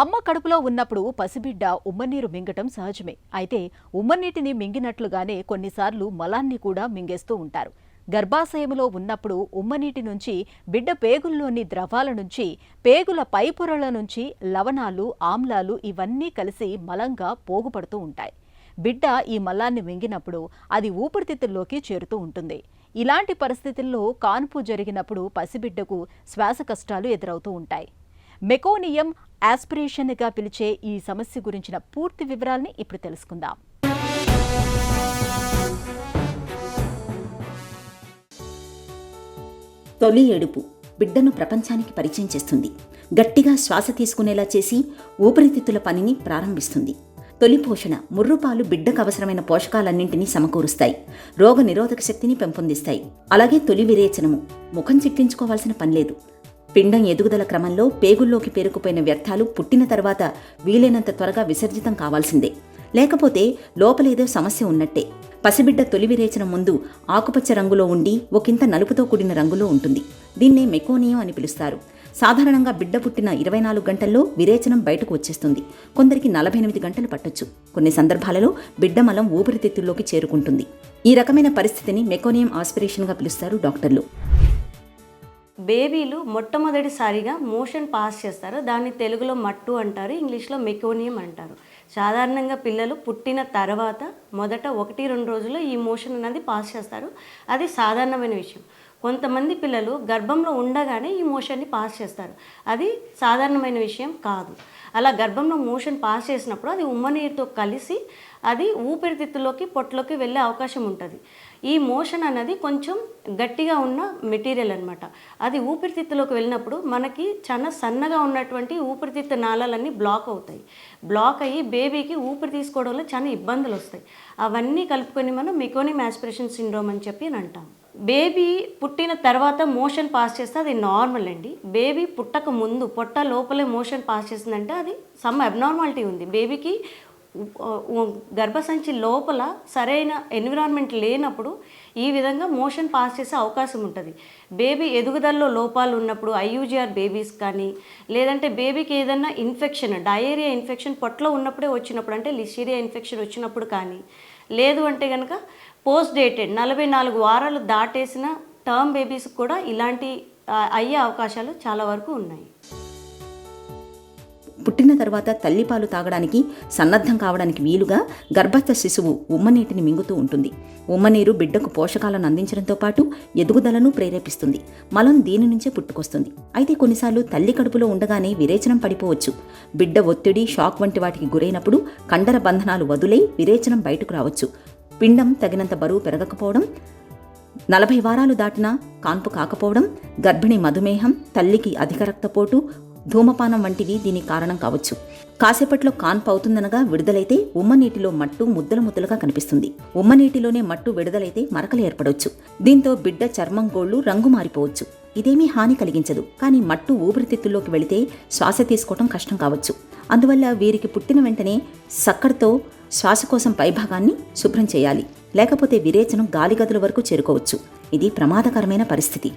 అమ్మ కడుపులో ఉన్నప్పుడు పసిబిడ్డ ఉమ్మనీరు మింగటం సహజమే. అయితే ఉమ్మనీటిని మింగినట్లుగానే కొన్నిసార్లు మలాన్ని కూడా మింగేస్తూ ఉంటారు. గర్భాశయంలో ఉన్నప్పుడు ఉమ్మనీటి నుంచి బిడ్డ పేగుల్లోని ద్రవాల నుంచి పేగుల పైపొరల నుంచి లవణాలు ఆమ్లాలు ఇవన్నీ కలిసి మలంగా పోగుపడుతూ ఉంటాయి. బిడ్డ ఈ మలాన్ని మింగినప్పుడు అది ఊపిరితిత్తుల్లోకి చేరుతూ ఉంటుంది. ఇలాంటి పరిస్థితుల్లో కాన్పు జరిగినప్పుడు పసిబిడ్డకు శ్వాస కష్టాలు ఎదురవుతూ ఉంటాయి. మెకోనియం ఆస్పిరేషన్గా పిలిచే ఈ సమస్య గురించిన పూర్తి వివరాల్ని ఇప్పుడు తెలుసుకుందాం. తొలి ఏడుపు బిడ్డను ప్రపంచానికి పరిచయం చేస్తుంది. గట్టిగా శ్వాస తీసుకునేలా చేసి ఊపిరితిత్తుల పనిని ప్రారంభిస్తుంది. తొలి పోషణ ముర్రుపాలు బిడ్డకు అవసరమైన పోషకాలన్నింటినీ సమకూరుస్తాయి. రోగ నిరోధక శక్తిని పెంపొందిస్తాయి. అలాగే తొలి విరేచనము ముఖం చిట్లించుకోవాల్సిన పనిలేదు. పిండం ఎదుగుదల క్రమంలో పేగుల్లోకి పేరుకుపోయిన వ్యర్థాలు పుట్టిన తర్వాత వీలైనంత త్వరగా విసర్జితం కావాల్సిందే. లేకపోతే లోపలేదో సమస్య ఉన్నట్టే. పసిబిడ్డ తొలి విరేచనం ముందు ఆకుపచ్చ రంగులో ఉండి ఒకంత నలుపుతో కూడిన రంగులో ఉంటుంది. దీన్నే మెకోనియం అని పిలుస్తారు. సాధారణంగా బిడ్డ పుట్టిన 24 గంటల్లో విరేచనం బయటకు వచ్చేస్తుంది. కొందరికి 48 గంటలు పట్టొచ్చు. కొన్ని సందర్భాలలో బిడ్డ మలం ఊపిరితిత్తుల్లోకి చేరుకుంటుంది. ఈ రకమైన పరిస్థితిని మెకోనియం ఆస్పిరేషన్గా పిలుస్తారు డాక్టర్లు. బేబీలు మొట్టమొదటిసారిగా మోషన్ పాస్ చేస్తారు. దాన్ని తెలుగులో మట్టు అంటారు, ఇంగ్లీష్లో మెకోనియం అంటారు. సాధారణంగా పిల్లలు పుట్టిన తర్వాత మొదట 1-2 రోజుల్లో ఈ మోషన్ అనేది పాస్ చేస్తారు. అది సాధారణమైన విషయం. కొంతమంది పిల్లలు గర్భంలో ఉండగానే ఈ మోషన్ని పాస్ చేస్తారు. అది సాధారణమైన విషయం కాదు. అలా గర్భంలో మోషన్ పాస్ చేసినప్పుడు అది ఉమ్మనీరుతో కలిసి అది ఊపిరితిత్తులోకి పొట్టలోకి వెళ్ళే అవకాశం ఉంటుంది. ఈ మోషన్ అనేది కొంచెం గట్టిగా ఉన్న మెటీరియల్ అనమాట. అది ఊపిరితిత్తులోకి వెళ్ళినప్పుడు మనకి చాలా సన్నగా ఉన్నటువంటి ఊపిరితిత్తు నాళాలన్నీ బ్లాక్ అవుతాయి. బ్లాక్ అయ్యి బేబీకి ఊపిరి తీసుకోవడంలో చాలా ఇబ్బందులు వస్తాయి. అవన్నీ కలుపుకొని మనం మెకోనియం ఆస్పిరేషన్ సిండ్రోమ్ అని చెప్పి అంటాం. బేబీ పుట్టిన తర్వాత మోషన్ పాస్ చేస్తే అది నార్మల్ అండి. బేబీ పుట్టక ముందు పొట్ట లోపలే మోషన్ పాస్ చేసిందంటే అది సమ్ అబ్నార్మాలిటీ ఉంది. బేబీకి గర్భసంచి లోపల సరైన ఎన్విరాన్మెంట్ లేనప్పుడు ఈ విధంగా మోషన్ పాస్ చేసే అవకాశం ఉంటుంది. బేబీ ఎదుగుదలలో లోపాలు ఉన్నప్పుడు ఐయూజీఆర్ బేబీస్ కానీ, లేదంటే బేబీకి ఏదైనా ఇన్ఫెక్షన్ డయేరియా ఇన్ఫెక్షన్ పొట్టలో ఉన్నప్పుడే వచ్చినప్పుడు, అంటే లిస్టీరియా ఇన్ఫెక్షన్ వచ్చినప్పుడు కానీ, లేదు అంటే కనుక పోస్ట్ డేటెడ్ 44 వారాలు దాటేసిన టర్మ్ బేబీస్కి కూడా ఇలాంటి అయ్యే అవకాశాలు చాలా వరకు ఉన్నాయి. పుట్టిన తర్వాత తల్లిపాలు తాగడానికి సన్నద్ధం కావడానికి వీలుగా గర్భస్థ శిశువు ఉమ్మనీటిని మింగుతూ ఉంటుంది. ఉమ్మనీరు బిడ్డకు పోషకాలను అందించడంతో పాటు ఎదుగుదలను ప్రేరేపిస్తుంది. మలం దీని నుంచే పుట్టుకొస్తుంది. అయితే కొన్నిసార్లు తల్లి కడుపులో ఉండగానే విరేచనం పడిపోవచ్చు. బిడ్డ ఒత్తిడి, షాక్ వంటి వాటికి గురైనప్పుడు కండర బంధనాలు వదులై విరేచనం బయటకు రావచ్చు. పిండం తగినంత బరువు పెరగకపోవడం, 40 వారాలు దాటినా కాన్పు కాకపోవడం, గర్భిణీ మధుమేహం, తల్లికి అధిక రక్తపోటు, ధూమపానం వంటివి దీనికి కారణం కావచ్చు. కాసేపట్లో కాన్పు అవుతుందనగా విడుదలైతే ఉమ్మనీటిలో మట్టు ముద్దలు ముద్దలుగా కనిపిస్తుంది. ఉమ్మనీటిలోనే మట్టు విడుదలైతే మరకలు ఏర్పడవచ్చు. దీంతో బిడ్డ చర్మం గోళ్లు రంగు మారిపోవచ్చు. ఇదేమీ హాని కలిగించదు. కానీ మట్టు ఊపిరితిత్తుల్లోకి వెళితే శ్వాస తీసుకోవడం కష్టం కావచ్చు. అందువల్ల వీరికి పుట్టిన వెంటనే సక్కడితో శ్వాసకోశం పైభాగాన్ని శుభ్రం చేయాలి. లేకపోతే విరేచనం గాలిగదుల వరకు చేరుకోవచ్చు. ఇది ప్రమాదకరమైన పరిస్థితి.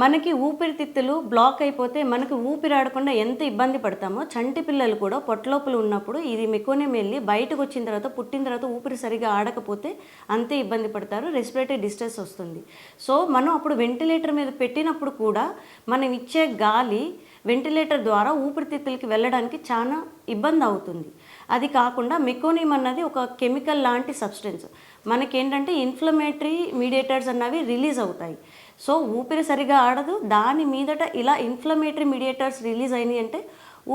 మనకి ఊపిరితిత్తులు బ్లాక్ అయిపోతే మనకి ఊపిరాడకుండా ఎంత ఇబ్బంది పడతామో, చంటి పిల్లలు కూడా పొట్టలోపల ఉన్నప్పుడు ఇది మెకోనియం వెళ్ళి బయటకు వచ్చిన తర్వాత పుట్టిన తర్వాత ఊపిరి సరిగా ఆడకపోతే అంతే ఇబ్బంది పడతారు. రెస్పిరేటరీ డిస్ట్రెస్ వస్తుంది. సో మనం అప్పుడు వెంటిలేటర్ మీద పెట్టినప్పుడు కూడా మనం ఇచ్చే గాలి వెంటిలేటర్ ద్వారా ఊపిరితిత్తులకి వెళ్ళడానికి చాలా ఇబ్బంది అవుతుంది. అది కాకుండా మెకోనియం అన్నది ఒక కెమికల్ లాంటి సబ్స్టెన్స్. మనకేంటంటే ఇన్ఫ్లమేటరీ మీడియేటర్స్ అన్నవి రిలీజ్ అవుతాయి. సో ఊపిరి సరిగా ఆడదు. దాని మీదట ఇలా ఇన్ఫ్లమేటరీ మీడియేటర్స్ రిలీజ్ అయినాయి అంటే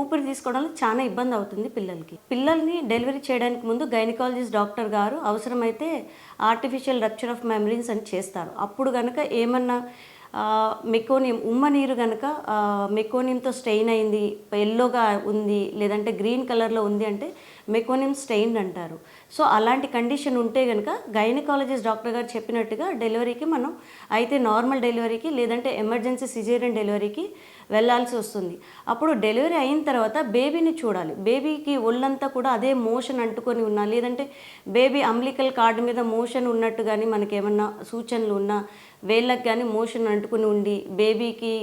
ఊపిరి తీసుకోవడంలో చాలా ఇబ్బంది అవుతుంది పిల్లలకి. పిల్లల్ని డెలివరీ చేయడానికి ముందు గైనకాలజిస్ట్ డాక్టర్ గారు అవసరమైతే ఆర్టిఫిషియల్ రప్చర్ ఆఫ్ మెమరీన్స్ అని చేస్తారు. అప్పుడు కనుక ఏమన్నా మెకోనియం ఉమ్మనీరు కనుక మెకోనియంతో స్టెయిన్ అయింది, ఎల్లోగా ఉంది, లేదంటే గ్రీన్ కలర్లో ఉంది అంటే మెకోనియం స్టెయిన్ అంటారు. సో అలాంటి కండిషన్ ఉంటే కనుక గైనకాలజిస్ట్ డాక్టర్ గారు చెప్పినట్టుగా డెలివరీకి మనం అయితే నార్మల్ డెలివరీకి, లేదంటే ఎమర్జెన్సీ సిజేరియన్ డెలివరీకి వెళ్ళాల్సి వస్తుంది. అప్పుడు డెలివరీ అయిన తర్వాత బేబీని చూడాలి. బేబీకి ఒళ్ళంతా కూడా అదే మోషన్ అంటుకొని ఉన్నా, లేదంటే బేబీ అంబ్లికల్ కార్డ్ మీద మోషన్ ఉన్నట్టు కానీ మనకేమన్నా సూచనలు ఉన్నా, వేళ్ళకి కానీ మోషన్ అంటుకుని ఉండి బేబీకి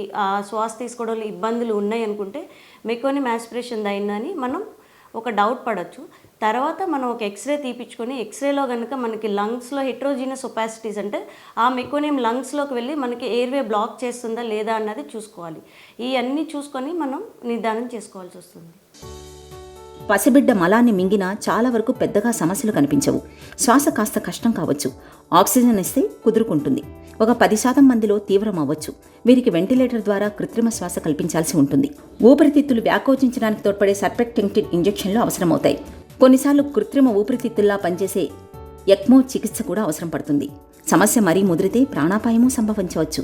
శ్వాస తీసుకోవడంలో ఇబ్బందులు ఉన్నాయి అనుకుంటే మెకోనిమ్ ఆస్పిరేషన్ అయిందని మనం ఒక డౌట్ పడవచ్చు. తర్వాత మనం ఒక ఎక్స్రే తీపించుకొని ఎక్స్రేలో కనుక మనకి లంగ్స్లో హెట్రోజీనస్ ఒపాసిటీస్ అంటే ఆ మెకోనియం లంగ్స్లోకి వెళ్ళి మనకి ఎయిర్వే బ్లాక్ చేస్తుందా లేదా అన్నది చూసుకోవాలి. ఇవన్నీ చూసుకొని మనం నిర్ధారణ చేసుకోవాల్సి వస్తుంది. పసిబిడ్డ మలాన్ని మింగినా చాలా వరకు పెద్దగా సమస్యలు కనిపించవు. శ్వాస కాస్త కష్టం కావచ్చు, ఆక్సిజన్ ఇస్తే కుదురుకుంటుంది. ఒక 10% మందిలో తీవ్రం అవ్వచ్చు. వీరికి వెంటిలేటర్ ద్వారా కృత్రిమ శ్వాస కల్పించాల్సి ఉంటుంది. ఊపిరితిత్తులు వ్యాకోచించడానికి తోడ్పడే సర్పెక్టెంటిన్ ఇంజెక్షన్లు అవసరమవుతాయి. కొన్నిసార్లు కృత్రిమ ఊపిరితిత్తుల్లా పనిచేసే ఎక్మో చికిత్స కూడా అవసరం పడుతుంది. సమస్య మరీ ముదిరితే ప్రాణాపాయమూ సంభవించవచ్చు.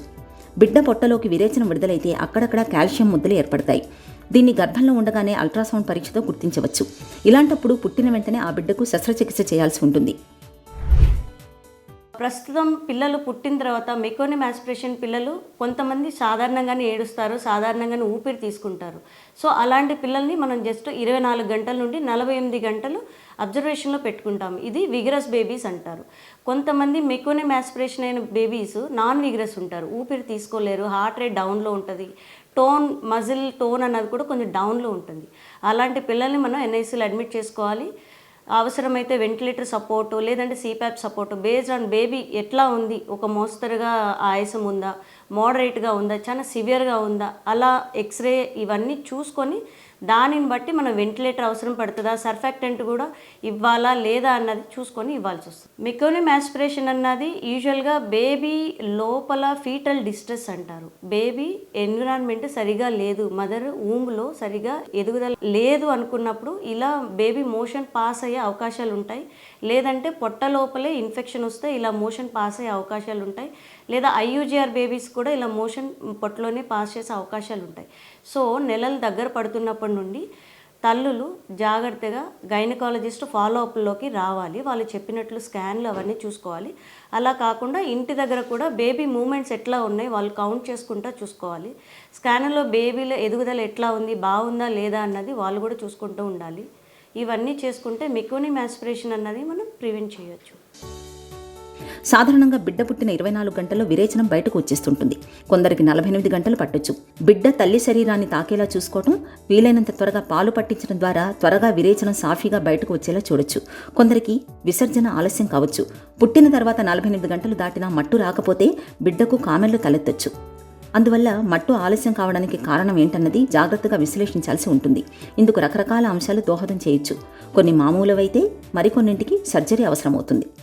బిడ్డ పొట్టలోకి విరేచనం విడుదలైతే అక్కడక్కడ కాల్షియం ముద్దలు ఏర్పడతాయి. దీన్ని గర్భంలో ఉండగానే అల్ట్రాసౌండ్ పరీక్షతో గుర్తించవచ్చు. ఇలాంటప్పుడు పుట్టిన వెంటనే ఆ బిడ్డకు శస్త్రచికిత్స చేయాల్సి ఉంటుంది. ప్రస్తుతం పిల్లలు పుట్టిన తర్వాత మెకోనిమ్ ఆస్పిరేషన్ పిల్లలు కొంతమంది సాధారణంగానే ఏడుస్తారు, సాధారణంగానే ఊపిరి తీసుకుంటారు. సో అలాంటి పిల్లల్ని మనం జస్ట్ 24 గంటల నుండి 48 గంటలు అబ్జర్వేషన్లో పెట్టుకుంటాము. ఇది విగరస్ బేబీస్ అంటారు. కొంతమంది మెకోనిమ్ ఆస్పిరేషన్ అయిన బేబీస్ నాన్ విగరస్ ఉంటారు, ఊపిరి తీసుకోలేరు, హార్ట్ రేట్ డౌన్లో ఉంటుంది, మజిల్ టోన్ అన్నది కూడా కొంచెం డౌన్లో ఉంటుంది. అలాంటి పిల్లల్ని మనం ఎన్ఐసీలో అడ్మిట్ చేసుకోవాలి. అవసరమైతే వెంటిలేటర్ సపోర్టు లేదంటే CPAP support based on baby ఎట్లా ఉంది, ఒక మోస్తరుగా ఆయాసం ఉందా, మోడరేట్గా ఉందా, చాలా సివియర్గా ఉందా, అలా ఎక్స్రే ఇవన్నీ చూసుకొని దానిని బట్టి మనం వెంటిలేటర్ అవసరం పడుతుందా, సర్ఫాక్టెంట్ కూడా ఇవ్వాలా లేదా అన్నది చూసుకొని ఇవ్వాల్సి వస్తుంది. మెకోనిమ్ ఆస్పిరేషన్ అన్నది యూజువల్గా బేబీ లోపల ఫీటల్ డిస్ట్రెస్ అంటారు. బేబీ ఎన్విరాన్మెంట్ సరిగా లేదు, మదర్ ఊంలో సరిగా ఎదుగుదల లేదు అనుకున్నప్పుడు ఇలా బేబీ మోషన్ పాస్ అయ్యే అవకాశాలు ఉంటాయి. లేదంటే పొట్ట లోపలే ఇన్ఫెక్షన్ వస్తే ఇలా మోషన్ పాస్ అయ్యే అవకాశాలు ఉంటాయి. లేదా ఐయూజీఆర్ బేబీస్ కూడా ఇలా మోషన్ పొట్టలోనే పాస్ చేసే అవకాశాలు ఉంటాయి. సో నెలలు దగ్గర పడుతున్నప్పటి నుండి తల్లులు జాగ్రత్తగా గైనకాలజిస్ట్ ఫాలోఅప్లోకి రావాలి. వాళ్ళు చెప్పినట్లు స్కాన్లు అవన్నీ చూసుకోవాలి. అలా కాకుండా ఇంటి దగ్గర కూడా బేబీ మూమెంట్స్ ఎట్లా ఉన్నాయి వాళ్ళు కౌంట్ చేసుకుంటూ చూసుకోవాలి. స్కాన్లో బేబీలో ఎదుగుదల ఎట్లా ఉంది, బాగుందా లేదా అన్నది వాళ్ళు కూడా చూసుకుంటూ ఉండాలి. ఇవన్నీ చేసుకుంటే మెకోనిమ్ ఆస్పిరేషన్ అన్నది మనం ప్రివెంట్ చేయొచ్చు. సాధారణంగా బిడ్డ పుట్టిన 24 గంటల్లో విరేచనం బయటకు వచ్చేస్తుంటుంది. కొందరికి 48 గంటలు పట్టొచ్చు. బిడ్డ తల్లి శరీరాన్ని తాకేలా చూసుకోవటం, వీలైనంత త్వరగా పాలు పట్టించడం ద్వారా త్వరగా విరేచనం సాఫీగా బయటకు వచ్చేలా చూడొచ్చు. కొందరికి విసర్జన ఆలస్యం కావచ్చు. పుట్టిన తర్వాత 48 గంటలు దాటినా మట్టు రాకపోతే బిడ్డకు కామెర్లు తలెత్తొచ్చు. అందువల్ల మట్టు ఆలస్యం కావడానికి కారణం ఏంటన్నది జాగ్రత్తగా విశ్లేషించాల్సి ఉంటుంది. ఇందుకు రకరకాల అంశాలు దోహదం చేయొచ్చు. కొన్ని మామూలువైతే మరికొన్నింటికి సర్జరీ అవసరమవుతుంది.